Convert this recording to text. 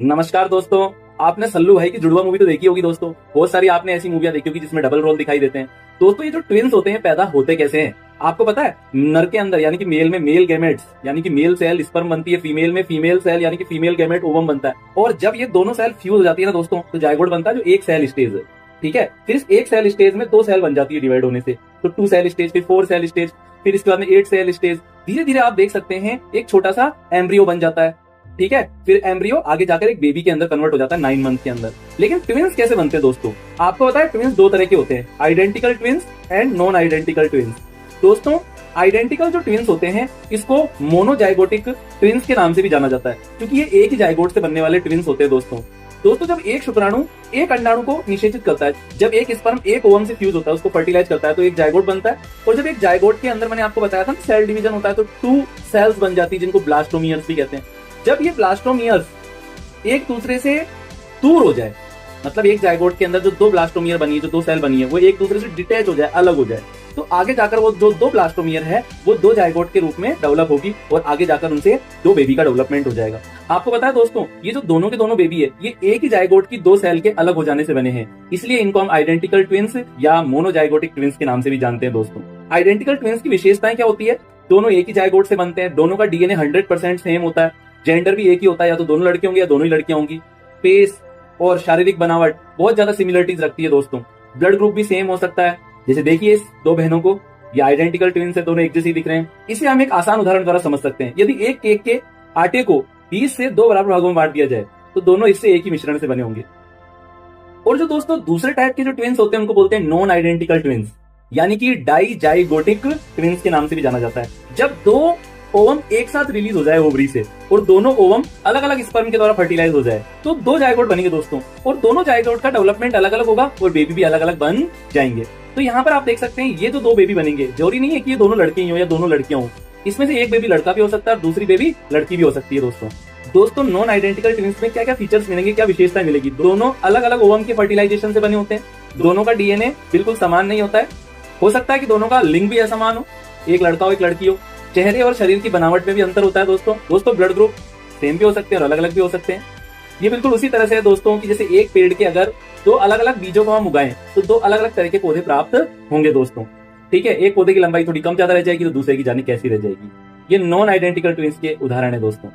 नमस्कार दोस्तों। आपने सल्लू भाई की जुड़वा मूवी तो देखी होगी दोस्तों। बहुत सारी आपने ऐसी मूवियां देखी होगी जिसमें डबल रोल दिखाई देते हैं। दोस्तों ये जो ट्विन्स होते हैं पैदा होते कैसे हैं आपको पता है? नर के अंदर यानी कि मेल में मेल गैमेट्स यानी कि मेल सेल स्पर्म बनती है, फीमेल में फीमेल सेल यानी कि फीमेल गैमेट ओवम बनता है। और जब ये दोनों सेल फ्यूज हो जाती है ना दोस्तों, तो जायगोट बनता है जो एक सेल स्टेज है। ठीक है, फिर इस एक सेल स्टेज में दो सेल बन जाती है डिवाइड होने से। तो 2 सेल स्टेज, फिर 4 सेल स्टेज, फिर इसके बाद में 8 सेल स्टेज। धीरे धीरे आप देख सकते हैं एक छोटा सा एम्ब्रियो बन जाता है। ठीक है, फिर एम्ब्रियो आगे जाकर एक बेबी के अंदर कन्वर्ट हो जाता है 9 मंथ के अंदर। लेकिन ट्विंस कैसे बनते हैं दोस्तों? आपको पता है ट्विंस दो तरह के होते हैं, identical twins and non identical twins. दोस्तों आइडेंटिकल जो ट्विंस होते हैं इसको मोनोजाइगोटिक ट्विंस के नाम से भी जाना जाता है, क्योंकि ये एक ही जाइगोट से बनने वाले ट्विंस होते हैं दोस्तों जब एक शुक्राणु एक अंडाणु को निषेचित करता है, जब एक स्पर्म एक ओवम से फ्यूज होता है, उसको फर्टिलाइज करता है, तो एक जाइगोट बनता है। और जब एक जाइगोट के अंदर मैंने आपको बताया था सेल डिवीजन होता है, तो 2 सेल्स बन जाती है जिनको ब्लास्टोमियर्स भी कहते हैं। जब ये ब्लास्टोमियर्स एक दूसरे से दूर हो जाए, मतलब एक जाइगोट के अंदर जो 2 ब्लास्टोमियर बनी है, जो 2 सेल बनी है, वो एक दूसरे से डिटैच हो जाए, अलग हो जाए, तो आगे जाकर वो जो 2 ब्लास्टोमियर है वो 2 जाइगोट के रूप में डेवलप होगी और आगे जाकर उनसे 2 बेबी का डेवलपमेंट हो जाएगा। आपको पता है दोस्तों, ये जो दोनों के दोनों बेबी है ये एक ही जाइगोट की 2 सेल के अलग हो जाने से बने हैं, इसलिए इनको हम आइडेंटिकल ट्विंस या मोनोजाइगोटिक ट्विंस के नाम से भी जानते हैं दोस्तों। आइडेंटिकल ट्विंस की विशेषताएं क्या होती है? दोनों एक ही जाइगोट से बनते हैं, दोनों का डीएनए 100% सेम होता है, जेंडर भी एक ही होता है, या तो दोनों लड़के होंगे या दोनों ही लड़कियां होंगी। फेस और शारीरिक बनावट बहुत ज्यादा सिमिलरिटीज रखती है दोस्तों। ब्लड ग्रुप भी सेम हो सकता है, जैसे देखिए इस 2 बहनों को, ये आइडेंटिकल ट्विंस है, दोनों एक जैसे दिख रहे हैं। इसे हम एक आसान उदाहरण द्वारा समझ सकते हैं। यदि एक केक के आटे को 20 से 2 बराबर भागों में बांट दिया जाए तो दोनों इससे एक ही मिश्रण से बने होंगे। और जो दोस्तों दूसरे टाइप के जो ट्विंस होते हैं उनको बोलते हैं नॉन आइडेंटिकल ट्विंस, यानी कि डाइजाइगोटिक ट्विंस के नाम से भी जाना जाता है। जब 2 ओवम एक साथ रिलीज हो जाए ओवरी से और दोनों ओवम अलग अलग स्पर्म के द्वारा फर्टिलाइज हो जाए तो 2 जाइगोट बनेंगे दोस्तों, और दोनों जाइगोट का डेवलपमेंट अलग अलग होगा और बेबी भी अलग अलग बन जाएंगे। तो यहाँ पर आप देख सकते हैं ये जो 2 बेबी बनेंगे, जरूरी नहीं है कि ये दोनों लड़के ही हो या दोनों लड़कियां हो, इसमें से एक बेबी लड़का भी हो सकता है और दूसरी बेबी लड़की भी हो सकती है दोस्तों नॉन आइडेंटिकल ट्विंस में क्या क्या फीचर्स मिलेंगे, क्या विशेषताएं मिलेगी? दोनों अलग अलग ओवम के फर्टिलाइजेशन से बने होते हैं, दोनों का डीएनए बिल्कुल समान नहीं होता है, हो सकता है कि दोनों का लिंग भी असमान हो, एक लड़का हो एक लड़की हो, चेहरे और शरीर की बनावट में भी अंतर होता है दोस्तों ब्लड ग्रुप सेम भी हो सकते हैं और अलग अलग भी हो सकते हैं। ये बिल्कुल उसी तरह से है दोस्तों कि जैसे एक पेड़ के अगर 2 अलग अलग बीजों को हम उगाएं तो 2 अलग अलग तरह के पौधे प्राप्त होंगे दोस्तों। ठीक है, एक पौधे की लंबाई थोड़ी कम ज्यादा रह जाएगी तो दूसरे की जाने कैसी रह जाएगी। ये नॉन आइडेंटिकल ट्विंस के उदाहरण है दोस्तों।